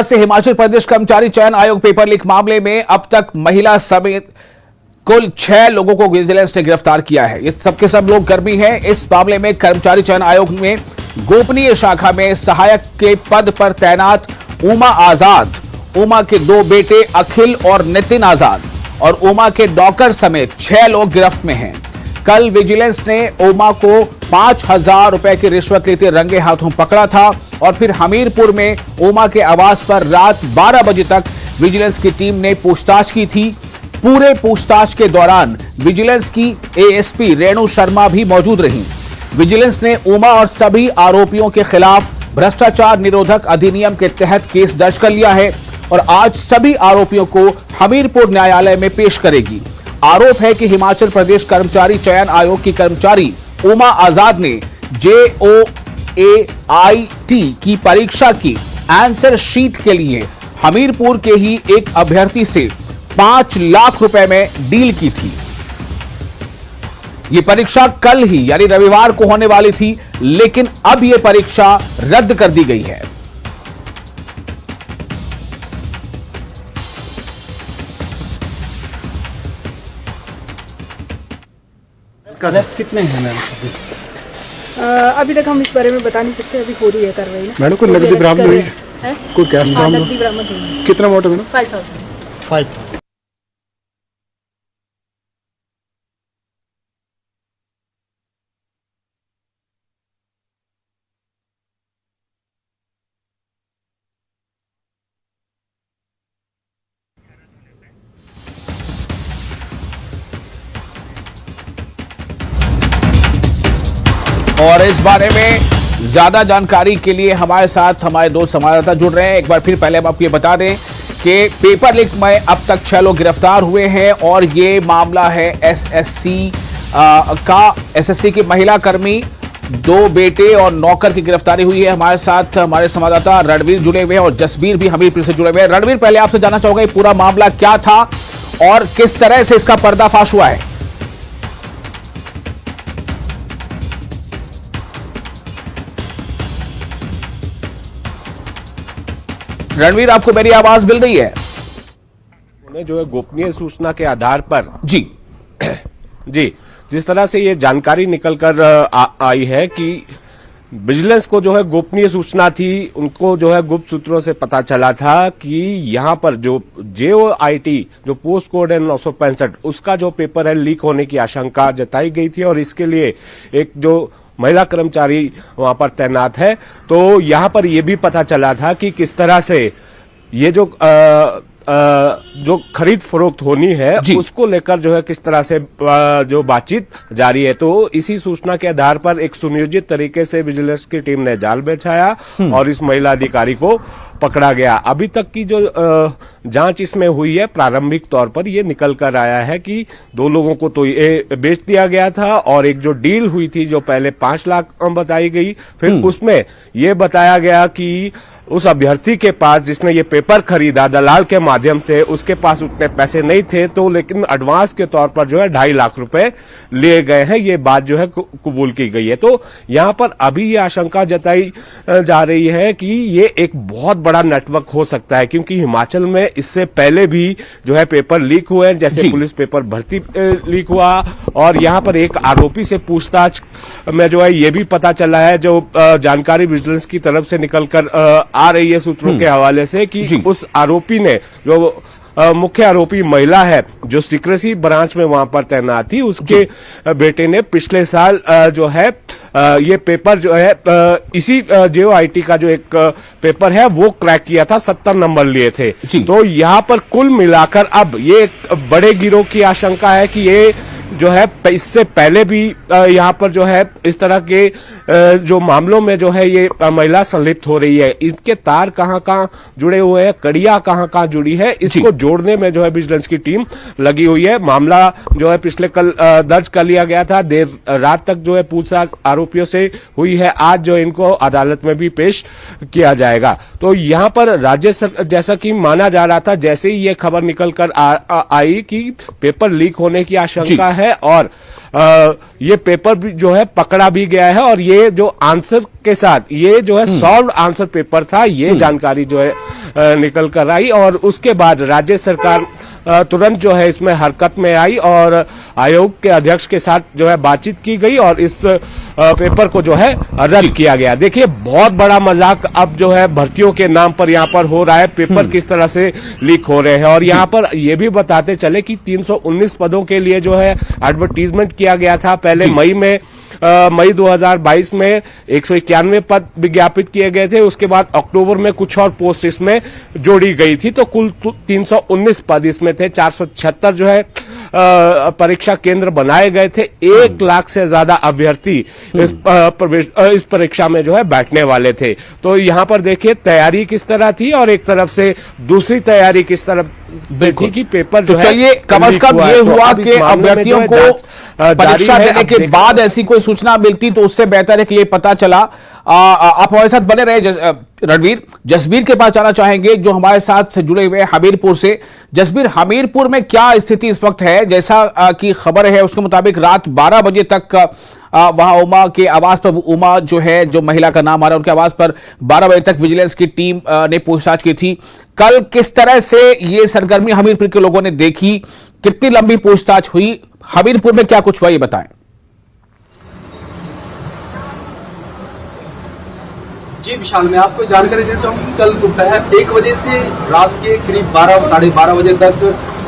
से हिमाचल प्रदेश कर्मचारी चयन आयोग पेपर लीक मामले में अब तक महिला समेत कुल 6 लोगों को विजिलेंस ने गिरफ्तार किया है। ये सबके सब लोग कर्मी हैं। इस मामले में कर्मचारी चयन आयोग में गोपनीय शाखा में सहायक के पद पर तैनात उमा आजाद, उमा के 2 बेटे अखिल और नितिन आजाद और उमा के डॉक्टर समेत 6 लोग गिरफ्त में हैं। कल विजिलेंस ने उमा को 5,000 रुपए की रिश्वत लेते रंगे हाथों पकड़ा था और फिर हमीरपुर में उमा के आवास पर रात 12 बजे तक विजिलेंस की टीम ने पूछताछ की थी। पूरे पूछताछ के दौरान विजिलेंस की एएसपी रेणु शर्मा भी मौजूद रहीं। विजिलेंस ने उमा और सभी आरोपियों के खिलाफ भ्रष्टाचार निरोधक अधिनियम के तहत केस दर्ज कर लिया है और आज सभी आरोपियों को हमीरपुर न्यायालय में पेश करेगी। आरोप है कि हिमाचल प्रदेश कर्मचारी चयन आयोग की कर्मचारी उमा आजाद ने JOAIT की परीक्षा की आंसर शीट के लिए हमीरपुर के ही एक अभ्यर्थी से 5 लाख रुपए में डील की थी। यह परीक्षा कल ही यानी रविवार को होने वाली थी, लेकिन अब यह परीक्षा रद्द कर दी गई है। अरेस्ट कितने हैं मैम? अभी तक हम इस बारे में बता नहीं सकते, अभी हो रही है कार्रवाई ना। मैडम कोई नकदी बरामद हुई है? कोई कैश बरामद? नकदी बरामद हुई। कितना अमाउंट है मैडम? 5,000। और इस बारे में ज्यादा जानकारी के लिए हमारे साथ हमारे 2 संवाददाता जुड़ रहे हैं। एक बार फिर पहले हम आपको ये बता दें कि पेपर लीक में अब तक 6 लोग गिरफ्तार हुए हैं और ये मामला है एसएससी की महिला कर्मी, 2 बेटे और नौकर की गिरफ्तारी हुई है। हमारे साथ हमारे संवाददाता रणवीर जुड़े हुए हैं और जसबीर भी हमीरपुर से जुड़े हुए हैं। रणवीर, पहले आपसे जानना चाहूंगा ये पूरा मामला क्या था और किस तरह से इसका पर्दाफाश हुआ है? रणवीर, आपको मेरी आवाज मिल रही है? उन्हें जो है गोपनीय सूचना के आधार पर जी जिस तरह से ये जानकारी निकलकर आई है कि विजिलेंस को जो है गोपनीय सूचना थी, उनको जो है गुप्त सूत्रों से पता चला था कि यहां पर जो JOIT जो पोस्ट कोड है 965 उसका जो पेपर है लीक होने की आशंका जताई गई थी और इसके लिए एक जो महिला कर्मचारी वहां पर तैनात है। तो यहां पर यह भी पता चला था कि किस तरह से ये जो खरीद फरोख्त होनी है उसको लेकर जो है किस तरह से जो बातचीत जारी है। तो इसी सूचना के आधार पर एक सुनियोजित तरीके से विजिलेंस की टीम ने जाल बिछाया और इस महिला अधिकारी को पकड़ा गया। अभी तक की जो जांच इसमें हुई है, प्रारंभिक तौर पर ये निकल कर आया है कि 2 लोगों को तो ये बेच दिया गया था और एक जो डील हुई थी जो पहले 5 लाख बताई गई, फिर उसमें ये बताया गया कि उस अभ्यर्थी के पास जिसने ये पेपर खरीदा दलाल के माध्यम से, उसके पास उतने पैसे नहीं थे, तो लेकिन एडवांस के तौर पर जो है 2.5 लाख रुपए लिए गए हैं। ये बात जो है कबूल की गई है। तो यहां पर अभी ये आशंका जताई जा रही है कि ये एक बहुत बड़ा नेटवर्क हो सकता है, क्योंकि हिमाचल में इससे पहले भी जो है पेपर लीक हुए हैं, जैसे पुलिस पेपर भर्ती लीक हुआ और यहां पर एक आरोपी से पूछताछ में जो है ये भी पता चला है, जो जानकारी विजिलेंस की तरफ से निकलकर आ रही है सूत्रों के हवाले से, कि उस आरोपी ने जो मुख्य आरोपी महिला है जो सीक्रेसी ब्रांच में वहां पर तैनात थी, उसके बेटे ने पिछले साल जो है ये पेपर जो है इसी JOIT का जो एक पेपर है वो क्रैक किया था, 70 नंबर लिए थे। तो यहां पर कुल मिलाकर अब ये एक बड़े गिरोह की आशंका है कि ये जो है इससे पहले भी यहाँ पर जो है इस तरह के जो मामलों में जो है ये महिला संलिप्त हो रही है। इसके तार कहाँ जुड़े हुए हैं, कड़ियां कहाँ जुड़ी है, इसको जोड़ने में जो है विजिलेंस की टीम लगी हुई है। मामला जो है पिछले कल दर्ज कर लिया गया था, देर रात तक जो है पूछताछ आरोपियों से हुई है। आज जो इनको अदालत में भी पेश किया जाएगा। तो यहाँ पर राज्य जैसा कि माना जा रहा था, जैसे ही ये खबर निकल कर आई कि पेपर लीक होने की आशंका है और ये पेपर भी जो है पकड़ा भी गया है और ये जो आंसर के साथ ये जो है सॉल्व आंसर पेपर था, ये जानकारी जो है निकल कर आई और उसके बाद राज्य सरकार तुरंत जो है इसमें हरकत में आई और आयोग के अध्यक्ष के साथ जो है बातचीत की गई और इस पेपर को जो है रद्द किया गया। देखिए बहुत बड़ा मजाक अब जो है भर्तियों के नाम पर यहाँ पर हो रहा है, पेपर किस तरह से लीक हो रहे हैं और यहाँ पर ये भी बताते चले कि 319 पदों के लिए जो है एडवर्टीजमेंट किया गया था। पहले मई 2022 में 191 पद विज्ञापित किए गए थे, उसके बाद अक्टूबर में कुछ और पोस्ट इसमें जोड़ी गई थी, तो कुल 319 पद इसमें थे। 476 जो है परीक्षा केंद्र बनाए गए थे। 1 लाख से ज्यादा अभ्यर्थी इस परीक्षा में जो है बैठने वाले थे। तो यहाँ पर देखिए तैयारी किस तरह थी और एक तरफ से दूसरी तैयारी किस तरह से थी कि पेपर जो है चलिए कम से कम ये हुआ कि अभ्यर्थियों को परीक्षा देने के बाद ऐसी कोई सूचना मिलती तो उससे बेहतर है कि ये पता चला। आप हमारे साथ बने रहे रणवीर। जसबीर के पास जाना चाहेंगे जो हमारे साथ जुड़े हुए हमीरपुर से। जसबीर, हमीरपुर में क्या स्थिति इस वक्त है? जैसा कि खबर है उसके मुताबिक रात 12 बजे तक वहां उमा के आवास पर, उमा जो है जो महिला का नाम आ रहा है उनके आवास पर 12 बजे तक विजिलेंस की टीम ने पूछताछ की थी। कल किस तरह से ये सरगर्मी हमीरपुर के लोगों ने देखी, कितनी लंबी पूछताछ हुई, हमीरपुर में क्या कुछ हुआ ये बताएं। जी विशाल, मैं आपको जानकारी देना चाहूंगी कल दोपहर 1 बजे से रात के करीब 12 साढ़े 12 बजे तक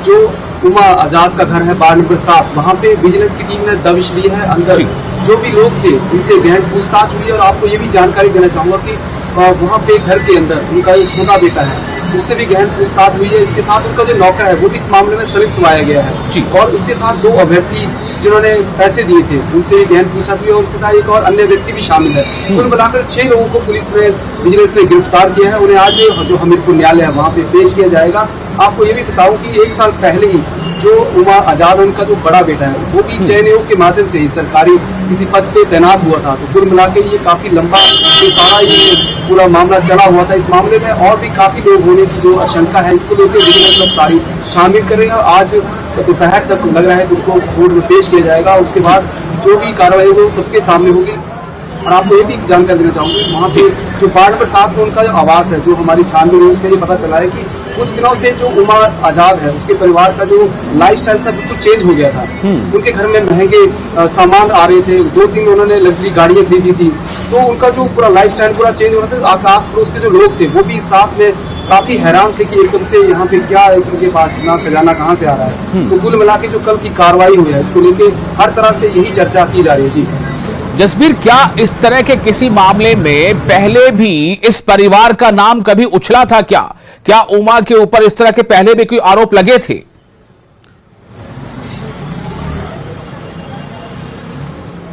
जो उमा आजाद का घर है 12 नंबर 7, वहां पे विजिलेंस की टीम ने दबिश ली है। अंदर जो भी लोग थे उनसे गहन पूछताछ हुई और आपको ये भी जानकारी देना चाहूंगा कि वहां पे घर के अंदर उनका एक छोटा बेटा है, उससे भी गहन पूछताछ हुई है। इसके साथ उनका जो नौकर है वो भी इस मामले में संलिप्त पाया गया है और उसके साथ 2 अभ्यर्थी जिन्होंने पैसे दिए थे उनसे भी गहन पूछताछ हुई और उसके साथ एक और अन्य व्यक्ति भी शामिल है। कुल मिलाकर 6 लोगों को पुलिस ने विजिलेंस ने गिरफ्तार किया है। उन्हें आज जो हमीरपुर न्यायालय है वहां पे पेश किया जाएगा। आपको ये भी बताऊं कि 1 साल पहले ही जो उमा आजाद उनका जो बड़ा बेटा है वो भी चयन आयोग के माध्यम से ही सरकारी किसी पद पे तैनात हुआ था। तो कुल मिलाकर ये काफी लंबा ये सारा ये पूरा मामला चला हुआ था। इस मामले में और भी काफी लोग होने की जो आशंका है इसको लेकर विजिलेंस लोग सारी छानबीन कर रहे हैं। आज दोपहर तक लग रहा है कि उनको कोर्ट में पेश किया जाएगा। उसके बाद जो भी कार्रवाई होगी वो सबके सामने होगी। और आपको ये भी जानकारी देना चाहूंगी वहाँ पे जो 12 नंबर 7 में उनका जो आवास है, जो हमारी छानबीन हुई उसमें ये पता चला है कि कुछ दिनों से जो उमा आजाद है उसके परिवार का जो लाइफस्टाइल था बिल्कुल चेंज हो गया था। उनके घर में महंगे सामान आ रहे थे, 2-3 उन्होंने लग्जरी गाड़ियां खरीदी थी, तो उनका जो पूरा लाइफस्टाइल पूरा चेंज हो रहा था। आकाश पड़ोस के जो लोग थे वो भी साथ में काफी हैरान थे कि एकदम से यहाँ पे क्या है, उनके पास इतना खजाना कहाँ से आ रहा है। तो कुल मिला के जो कल की कार्रवाई हुई है इसको लेके हर तरह से यही चर्चा की जा रही है। जी जसबीर, क्या इस तरह के किसी मामले में पहले भी इस परिवार का नाम कभी उछला था? क्या उमा के ऊपर इस तरह के पहले भी कोई आरोप लगे थे?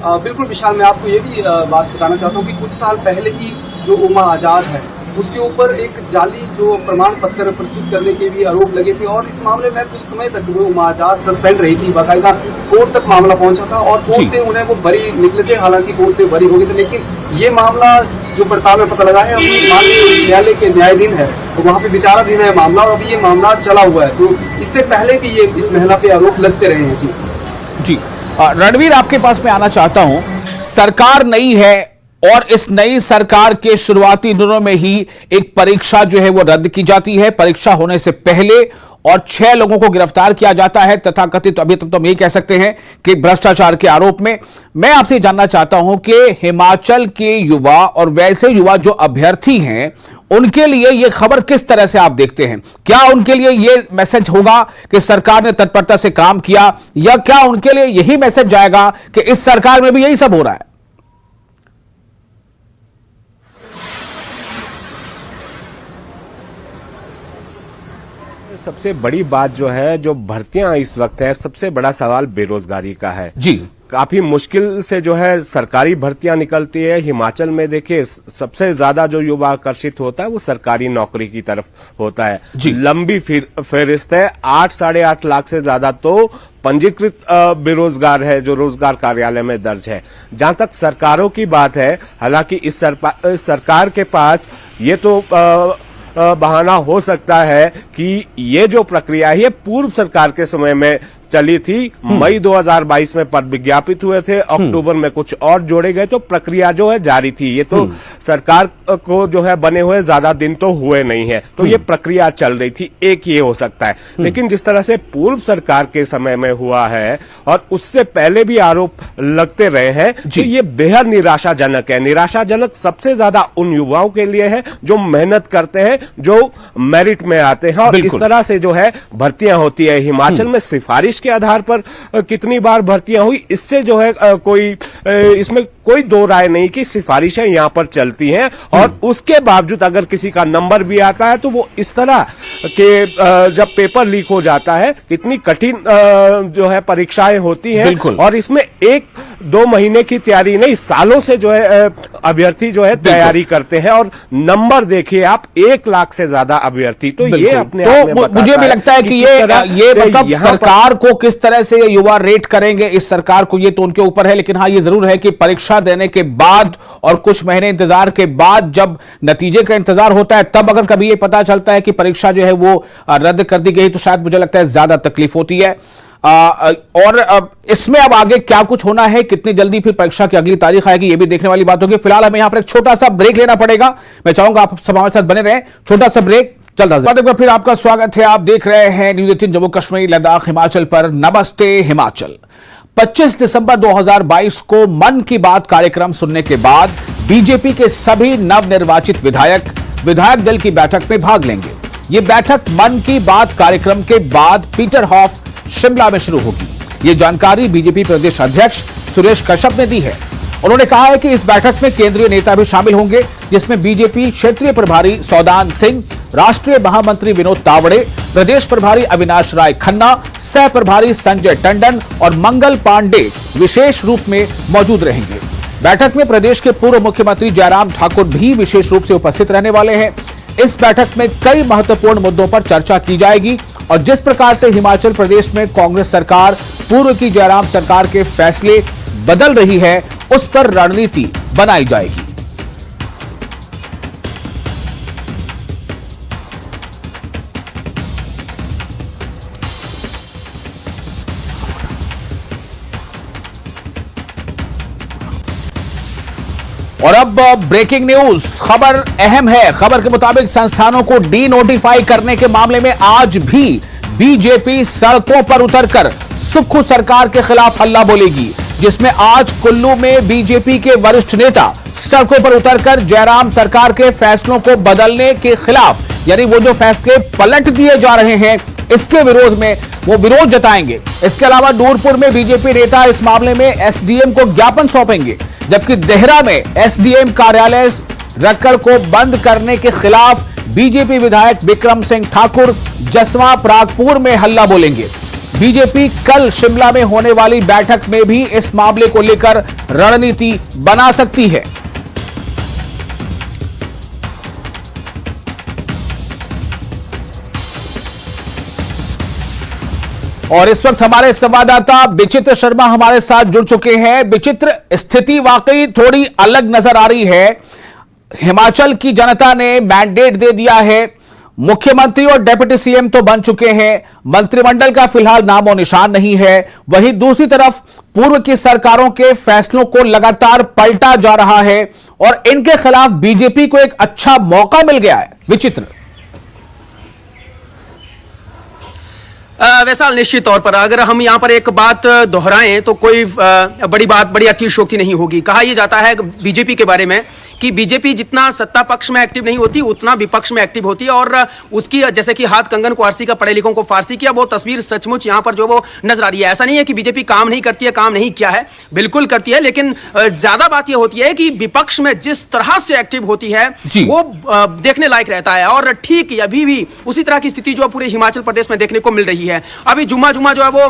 बिल्कुल विशाल, मैं आपको ये भी बात बताना चाहता हूँ कि कुछ साल पहले ही जो उमा आजाद है उसके ऊपर एक जाली जो प्रमाण पत्र प्रस्तुत करने के भी आरोप लगे थे और इस मामले में कुछ समय तक वो उमा आजाद सस्पेंड रही थी। बाकायदा कोर्ट तक मामला पहुंचा था और कोर्ट से उन्हें वो बरी निकले थे, हालांकि कोर्ट से बरी हो गए थे। लेकिन ये मामला जो पड़ताल में पता लगा है अभी माननीय न्यायालय के न्यायाधीन है तो वहाँ पे विचाराधीन है मामला और अभी ये मामला चला हुआ है। तो इससे पहले भी ये इस महिला पे आरोप लगते रहे हैं। जी रणवीर, आपके पास मैं आना चाहता हूं। सरकार नई है और इस नई सरकार के शुरुआती दिनों में ही एक परीक्षा जो है वो रद्द की जाती है। परीक्षा होने से पहले और 6 लोगों को गिरफ्तार किया जाता है तथाकथित, अभी तक तो हम यही कह सकते हैं कि भ्रष्टाचार के आरोप में। मैं आपसे जानना चाहता हूं कि हिमाचल के युवा और वैसे युवा जो अभ्यर्थी हैं उनके लिए यह खबर किस तरह से आप देखते हैं? क्या उनके लिए यह मैसेज होगा कि सरकार ने तत्परता से काम किया, या क्या उनके लिए यही मैसेज जाएगा कि इस सरकार में भी यही सब हो रहा है? सबसे बड़ी बात जो है, जो भर्तियां इस वक्त है, सबसे बड़ा सवाल बेरोजगारी का है। जी, काफी मुश्किल से जो है सरकारी भर्तियां निकलती है। हिमाचल में देखिए सबसे ज्यादा जो युवा आकर्षित होता है वो सरकारी नौकरी की तरफ होता है। लंबी फहरिस्त है, 8-8.5 लाख से ज्यादा तो पंजीकृत बेरोजगार है जो रोजगार कार्यालय में दर्ज है। जहां तक सरकारों की बात है, हालांकि इस सरकार के पास ये तो बहाना हो सकता है कि ये जो प्रक्रिया है ये पूर्व सरकार के समय में चली थी। मई 2022 में पद विज्ञापित हुए थे, अक्टूबर में कुछ और जोड़े गए, तो प्रक्रिया जो है जारी थी। ये तो सरकार को जो है बने हुए ज्यादा दिन तो हुए नहीं है, तो ये प्रक्रिया चल रही थी। एक ये हो सकता है, लेकिन जिस तरह से पूर्व सरकार के समय में हुआ है और उससे पहले भी आरोप लगते रहे हैं, तो ये बेहद निराशाजनक है। निराशाजनक सबसे ज्यादा उन युवाओं के लिए है जो मेहनत करते हैं, जो मेरिट में आते हैं, और इस तरह से जो है भर्तियां होती है। हिमाचल में सिफारिश के आधार पर कितनी बार भर्तियां हुई, इससे जो है इसमें कोई दो राय नहीं कि सिफारिशें यहां पर चलती हैं, और उसके बावजूद अगर किसी का नंबर भी आता है तो वो इस तरह के जब पेपर लीक हो जाता है, कितनी कठिन जो है परीक्षाएं होती हैं, और इसमें 1-2 महीने की तैयारी नहीं, सालों से जो है अभ्यर्थी जो है तैयारी करते हैं, और नंबर देखिए आप 1 लाख से ज्यादा अभ्यर्थी। तो ये अपने आप में मुझे भी लगता है कि ये मतलब सरकार को किस तरह से ये युवा रेट करेंगे, इस सरकार को ये तो उनके ऊपर है, लेकिन हाँ ये जरूर है कि परीक्षा देने के बाद और कुछ महीने इंतजार के बाद जब नतीजे का इंतजार होता है, तब अगर कभी ये पता चलता है कि परीक्षा जो है वो रद्द कर दी गई, तो शायद मुझे लगता है ज्यादा तकलीफ होती है। और इसमें अब आगे क्या कुछ होना है, कितनी जल्दी फिर परीक्षा की अगली तारीख आएगी, ये भी देखने वाली बात होगी। फिलहाल हमें यहां पर एक छोटा सा ब्रेक लेना पड़ेगा। मैं चाहूंगा आप सब हमारे साथ बने रहें। छोटा सा ब्रेक चलता फिर आपका स्वागत है। आप देख रहे हैं न्यूज़ 18 जम्मू कश्मीर लद्दाख हिमाचल पर। नमस्ते हिमाचल। 25 दिसंबर 2022 को मन की बात कार्यक्रम सुनने के बाद बीजेपी के सभी नवनिर्वाचित विधायक दल की बैठक में भाग लेंगे। यह बैठक मन की बात कार्यक्रम के बाद पीटर हॉफ शिमला में शुरू होगी। यह जानकारी बीजेपी प्रदेश अध्यक्ष सुरेश कश्यप ने दी है। उन्होंने कहा है कि इस बैठक में केंद्रीय नेता भी शामिल होंगे, जिसमें बीजेपी क्षेत्रीय प्रभारी सौदान सिंह, राष्ट्रीय महामंत्री विनोद तावड़े, प्रदेश प्रभारी अविनाश राय खन्ना, सह प्रभारी संजय टंडन और मंगल पांडे विशेष रूप में मौजूद रहेंगे। बैठक में प्रदेश के पूर्व मुख्यमंत्री जयराम ठाकुर भी विशेष रूप से उपस्थित रहने वाले हैं। इस बैठक में कई महत्वपूर्ण मुद्दों पर चर्चा की जाएगी और जिस प्रकार से हिमाचल प्रदेश में कांग्रेस सरकार पूर्व की जयराम सरकार के फैसले बदल रही है, उस पर रणनीति बनाई जाएगी। और अब ब्रेकिंग न्यूज, खबर अहम है। खबर के मुताबिक संस्थानों को डी नोटिफाई करने के मामले में आज भी बीजेपी सड़कों पर उतरकर सुक्खू सरकार के खिलाफ हल्ला बोलेगी, जिसमें आज कुल्लू में बीजेपी के वरिष्ठ नेता सड़कों पर उतरकर जयराम सरकार के फैसलों को बदलने के खिलाफ, यानी वो जो फैसले पलट दिए जा रहे हैं, इसके विरोध में वो विरोध जताएंगे। इसके अलावा नूरपुर में बीजेपी नेता इस मामले में एसडीएम को ज्ञापन सौंपेंगे, जबकि देहरा में एसडीएम कार्यालय रक्कड़ को बंद करने के खिलाफ बीजेपी विधायक विक्रम सिंह ठाकुर जसवां परागपुर में हल्ला बोलेंगे। बीजेपी कल शिमला में होने वाली बैठक में भी इस मामले को लेकर रणनीति बना सकती है। और इस वक्त हमारे संवाददाता विचित्र शर्मा हमारे साथ जुड़ चुके हैं। विचित्र, स्थिति वाकई थोड़ी अलग नजर आ रही है। हिमाचल की जनता ने मैंडेट दे दिया है, मुख्यमंत्री और डिप्टी सीएम तो बन चुके हैं, मंत्रिमंडल का फिलहाल नामो निशान नहीं है। वहीं दूसरी तरफ पूर्व की सरकारों के फैसलों को लगातार पलटा जा रहा है और इनके खिलाफ बीजेपी को एक अच्छा मौका मिल गया है। विचित्र। वैसा निश्चित तौर पर अगर हम यहाँ पर एक बात दोहराएं तो कोई बड़ी अतिशयोक्ति नहीं होगी। कहा यह जाता है बीजेपी के बारे में कि बीजेपी जितना सत्ता पक्ष में एक्टिव नहीं होती, उतना विपक्ष में एक्टिव होती है, और उसकी जैसे कि हाथ कंगन को आरसी का, पढ़े लिखों को फारसी किया, वो तस्वीर सचमुच यहाँ पर जो वो नजर आ रही है। ऐसा नहीं है कि बीजेपी काम नहीं करती है, काम नहीं किया है, बिल्कुल करती है, लेकिन ज्यादा बात यह होती है कि विपक्ष में जिस तरह से एक्टिव होती है वो देखने लायक रहता है। और ठीक अभी भी उसी तरह की स्थिति जो पूरे हिमाचल प्रदेश में देखने को मिल रही है। अभी जुम्मा जो है वो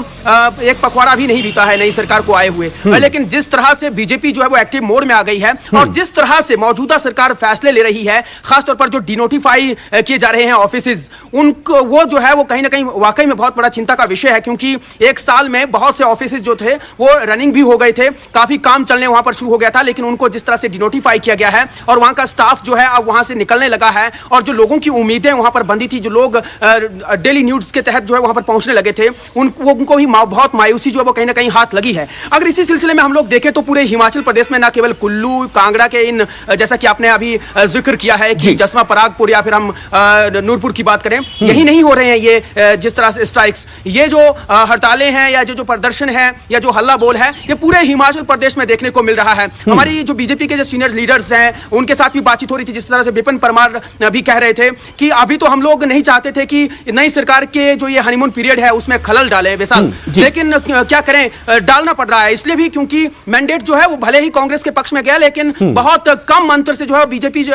एक पखवाड़ा भी नहीं बीता है नई सरकार को आए हुए, लेकिन जिस तरह से बीजेपी जो है वो एक्टिव मोड में आ गई है और जिस तरह से मौजूदा सरकार फैसले ले रही है, खासतौर पर जो डिनोटिफाई किए जा रहे हैं ऑफिसेज, उनको वो जो है वो कहीं ना कहीं वाकई में बहुत बड़ा चिंता का विषय है, क्योंकि एक साल में बहुत से ऑफिसेज जो थे वो रनिंग भी हो गए थे, काफी काम चलने वहां पर शुरू हो गया था, लेकिन उनको जिस तरह से डिनोटिफाई किया गया है और वहां का स्टाफ जो है अब वहां से निकलने लगा है और जो लोगों की उम्मीदें वहां पर बंधी थी, जो लोग डेली न्यूज के तहत जो है वहां पर पहुंचने पहुंचने लगे थे उनको भी बहुत मायूसी जो है वो कहीं ना कहीं हाथ लगी है। अगर इसी सिलसिले में हम लोग देखें तो पूरे हिमाचल प्रदेश में न केवल कुल्लू कांगड़ा के इन, जैसा कि आपने अभी जिक्र किया है कि जसवा परागपुर या फिर हम नूरपुर की बात करें, यही नहीं हो रहे हैं ये जिस तरह से स्ट्राइक्स, ये जो हड़तालें हैं या जो प्रदर्शन है या जो हल्ला बोल है, ये पूरे हिमाचल प्रदेश में देखने को मिल रहा है। हमारी जो बीजेपी के जो सीनियर लीडर्स हैं उनके साथ भी बातचीत हो रही थी, जिस तरह से विपिन परमार भी कह रहे थे कि अभी तो हम लोग नहीं चाहते थे कि नई सरकार के जो ये हनीमून पीरियड है उसमें खलल डाले विशाल, लेकिन क्या करें, डालना पड़ रहा है। इसलिए भी क्योंकि मैंडेट जो है वो भले ही कांग्रेस के पक्ष में गया, लेकिन बहुत कम अंतर से जो है बीजेपी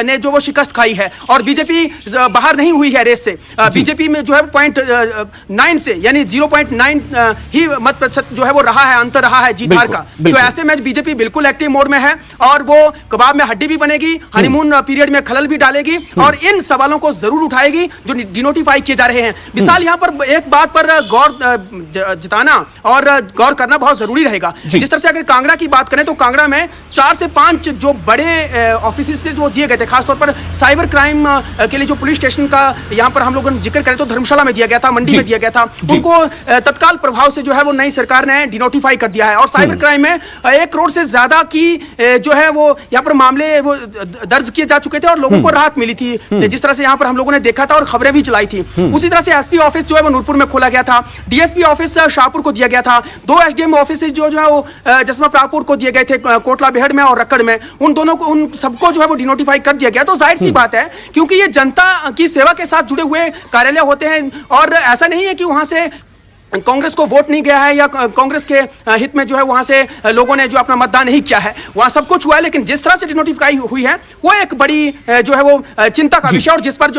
ने जो वो शिकस्त खाई है और बीजेपी बाहर नहीं हुई है रेस से। बीजेपी में जो है 0.9 से यानी 0.9 ही मत प्रतिशत जो है वो रहा है, अंतर रहा है जीत हार का। तो ऐसे में बीजेपी बिल्कुल एक्टिव मोड में है और वो कबाब में हड्डी भी बनेगी, हनीमून पीरियड में खलल भी डालेगी और इन सवालों को जरूर उठाएगी जो डिनोटिफाई किए जा रहे हैं। विशाल, यहाँ पर एक बात पर गौर जताना और गौर करना बहुत जरूरी रहेगा। जिस तरह से अगर कांगड़ा की बात करें तो कांगड़ा में 4 से 5 जो बड़े ऑफिस जो दिए गए थे, खासतौर पर साइबर क्राइम के लिए जो पुलिस स्टेशन का यहाँ पर हम लोग जिक्र करें तो धर्मशाला में दिया गया था, मंडी में दिया गया था, उनको तत्काल प्रभाव से जो है वो नई सरकार ने डिनोटिफाई कर दिया है और साइबर क्राइम में 1 करोड़ से ज्यादा की जो है वो यहाँ पर मामले वो दर्ज किए जा चुके थे और लोगों को राहत मिली थी, जिस तरह से यहाँ पर हम लोगों ने देखा था और खबरें भी चलाई थी। उसी तरह से एसपी ऑफिस जो है वो नूरपुर में खोला गया था, डीएसपी ऑफिस शाहपुर को दिया गया था, 2 एसडीएम ऑफिस जो है वो जसवा परागपुर को दिए गए थे, कोटला बेहड़ में और रक्कड़ में, उन दोनों को उन सबको जो है वो डिनोटिफाई कर दिया गया। तो जाहिर सी बात है क्योंकि ये जनता की सेवा के साथ जुड़े हुए कार्यालय होते हैं और ऐसा नहीं है कि वहां से कांग्रेस को वोट नहीं गया है या कांग्रेस के हित में जो है वहां से लोगों ने जो अपना मतदान नहीं किया है, वहां सब कुछ हुआ है, लेकिन जिस तरह से डिनोटिफाई हुई है वो एक बड़ी जो है वो चिंता का विषय और जिस पर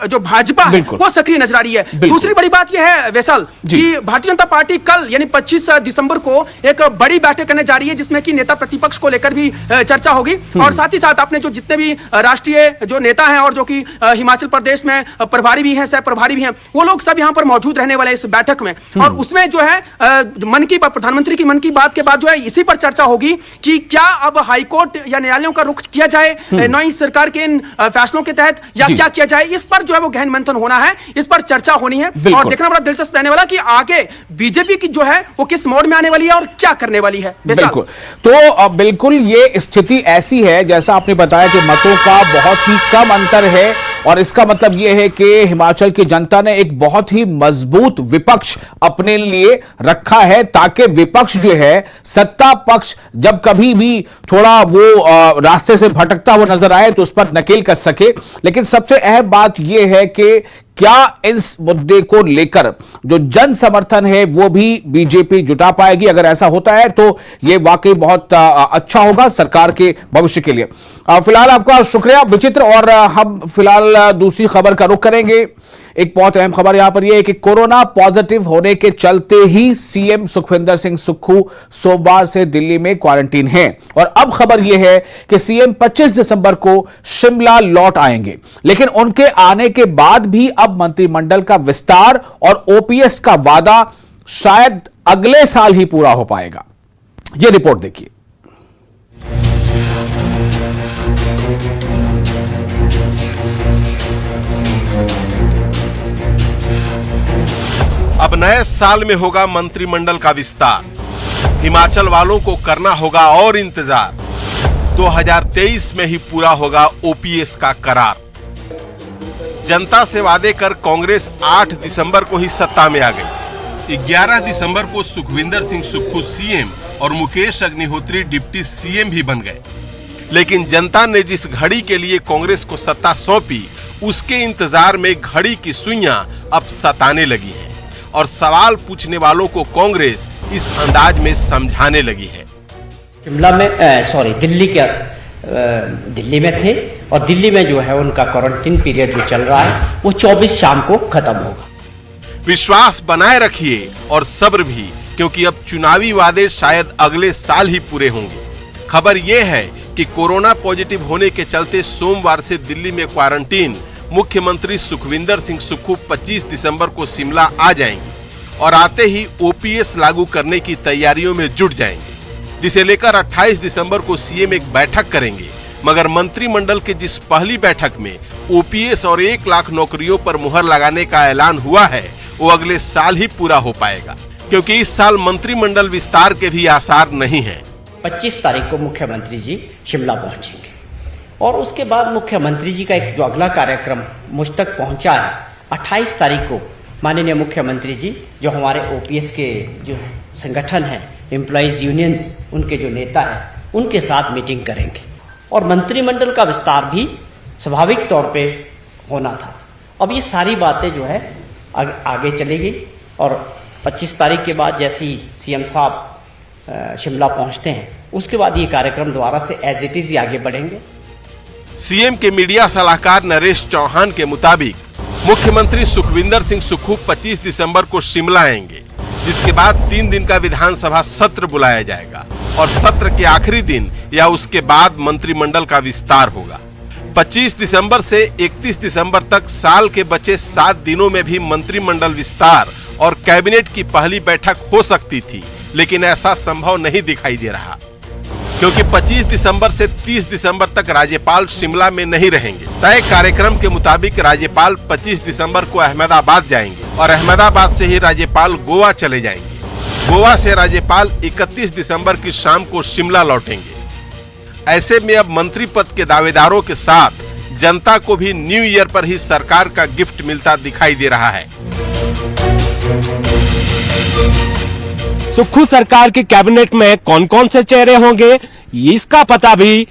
जो भाजपा है वो सक्रिय नजर आ रही है। दूसरी बड़ी बात यह है वैसल कि भारतीय जनता पार्टी कल यानी 25 दिसंबर को एक बड़ी बैठक करने जा रही है जिसमें कि नेता प्रतिपक्ष को लेकर भी चर्चा होगी और साथ ही साथ अपने जो जितने भी राष्ट्रीय जो नेता हैं और जो कि हिमाचल प्रदेश में प्रभारी भी हैं, सह प्रभारी भी हैं, वो लोग सब यहाँ पर मौजूद रहने वाले इस बैठक में और उसमें जो है प्रधानमंत्री की मन की बात के बाद जो है इसी पर चर्चा होगी कि क्या अब हाईकोर्ट या न्यायालयों का रुख किया जाए नई सरकार के इन फैसलों के तहत या क्या किया जाए। इस पर जो है वो गहन मंथन होना है, इस पर चर्चा होनी है और देखना बड़ा दिलचस्प रहने वाला कि आगे बीजेपी की जो है वो किस मोड में आने वाली है और क्या करने वाली है। बिल्कुल, तो बिल्कुल ये स्थिति ऐसी है जैसा आपने बताया कि मतों का बहुत ही कम अंतर है और इसका मतलब यह है कि हिमाचल की जनता ने एक बहुत ही मजबूत विपक्ष अपने लिए रखा है ताकि विपक्ष जो है सत्ता पक्ष जब कभी भी थोड़ा वो रास्ते से भटकता हुआ नजर आए तो उस पर नकेल कस सके। लेकिन सबसे अहम बात यह है कि क्या इस मुद्दे को लेकर जो जन समर्थन है वो भी बीजेपी जुटा पाएगी। अगर ऐसा होता है तो यह वाकई बहुत अच्छा होगा सरकार के भविष्य के लिए। फिलहाल आपका शुक्रिया विचित्र और हम फिलहाल दूसरी खबर का रुख करेंगे। एक बहुत अहम खबर यहां पर यह है कि कोरोना पॉजिटिव होने के चलते ही सीएम सुखविंदर सिंह सुक्खू सोमवार से दिल्ली में क्वारंटीन हैं और अब खबर यह है कि सीएम 25 दिसंबर को शिमला लौट आएंगे, लेकिन उनके आने के बाद भी अब मंत्रिमंडल का विस्तार और ओपीएस का वादा शायद अगले साल ही पूरा हो पाएगा। यह रिपोर्ट देखिए। अब नए साल में होगा मंत्रिमंडल का विस्तार, हिमाचल वालों को करना होगा और इंतजार। 2023 में ही पूरा होगा ओपीएस का करार। जनता से वादे कर कांग्रेस 8 दिसंबर को ही सत्ता में आ गई। 11 दिसंबर को सुखविंदर सिंह सुक्खू सीएम और मुकेश अग्निहोत्री डिप्टी सीएम भी बन गए, लेकिन जनता ने जिस घड़ी के लिए कांग्रेस को सत्ता सौंपी उसके इंतजार में घड़ी की सुइयां अब सताने लगी हैं और सवाल पूछने वालों को कांग्रेस इस अंदाज में समझाने लगी है। शिमला में दिल्ली में थे और दिल्ली में जो है उनका क्वारंटीन पीरियड जो चल रहा है वो 24 शाम को खत्म होगा। विश्वास बनाए रखिए और सब्र भी, क्योंकि अब चुनावी वादे शायद अगले साल ही पूरे होंगे। खबर यह है कि कोरोना पॉजिटिव होने के चलते सोमवार से दिल्ली में क्वारंटीन मुख्यमंत्री सुखविंदर सिंह सुक्खू 25 दिसंबर को शिमला आ जाएंगे और आते ही ओपीएस लागू करने की तैयारियों में जुट जाएंगे, जिसे लेकर 28 दिसंबर को सीएम एक बैठक करेंगे। मगर मंत्रिमंडल के जिस पहली बैठक में ओपीएस और 1 लाख नौकरियों पर मुहर लगाने का ऐलान हुआ है वो अगले साल ही पूरा हो पाएगा, क्योंकि इस साल मंत्रिमंडल विस्तार के भी आसार नहीं हैं। 25 तारीख को मुख्यमंत्री जी शिमला पहुंचेंगे और उसके बाद मुख्यमंत्री जी का एक जो अगला कार्यक्रम मुझ तक पहुंचा है, 28 तारीख को माननीय मुख्यमंत्री जी जो हमारे ओपीएस के जो संगठन है, एम्प्लॉइज यूनियंस, उनके जो नेता है, उनके साथ मीटिंग करेंगे और मंत्रिमंडल का विस्तार भी स्वाभाविक तौर पे होना था। अब ये सारी बातें जो है आगे चलेगी और 25 तारीख के बाद जैसे ही सीएम साहब शिमला पहुंचते हैं, उसके बाद ये कार्यक्रम दोबारा से एज इट इज आगे बढ़ेंगे। सीएम के मीडिया सलाहकार नरेश चौहान के मुताबिक मुख्यमंत्री सुखविंदर सिंह सुक्खू 25 दिसंबर को शिमला आएंगे, जिसके बाद 3 दिन का विधानसभा सत्र बुलाया जाएगा और सत्र के आखिरी दिन या उसके बाद मंत्रिमंडल का विस्तार होगा। 25 दिसंबर से 31 दिसंबर तक साल के बचे 7 दिनों में भी मंत्रिमंडल विस्तार और कैबिनेट की पहली बैठक हो सकती थी, लेकिन ऐसा संभव नहीं दिखाई दे रहा, क्योंकि 25 दिसंबर से 30 दिसंबर तक राज्यपाल शिमला में नहीं रहेंगे। तय कार्यक्रम के मुताबिक राज्यपाल 25 दिसंबर को अहमदाबाद जाएंगे और अहमदाबाद से ही राज्यपाल गोवा चले जाएंगे। गोवा से राज्यपाल 31 दिसंबर की शाम को शिमला लौटेंगे। ऐसे में अब मंत्री पद के दावेदारों के साथ जनता को भी न्यू ईयर पर ही सरकार का गिफ्ट मिलता दिखाई दे रहा है। सुक्खू सरकार की कैबिनेट में कौन कौन से चेहरे होंगे, इसका पता भी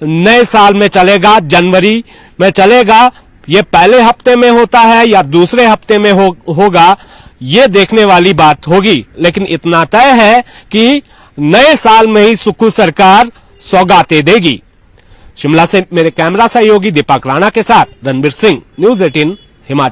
नए साल में चलेगा, जनवरी में चलेगा। ये पहले हफ्ते में होता है या दूसरे हफ्ते में होगा, ये देखने वाली बात होगी। लेकिन इतना तय है कि नए साल में ही सुक्खू सरकार सौगातें देगी। शिमला से मेरे कैमरा सहयोगी दीपक राणा के साथ रणबीर सिंह, न्यूज़ 18 हिमाचल।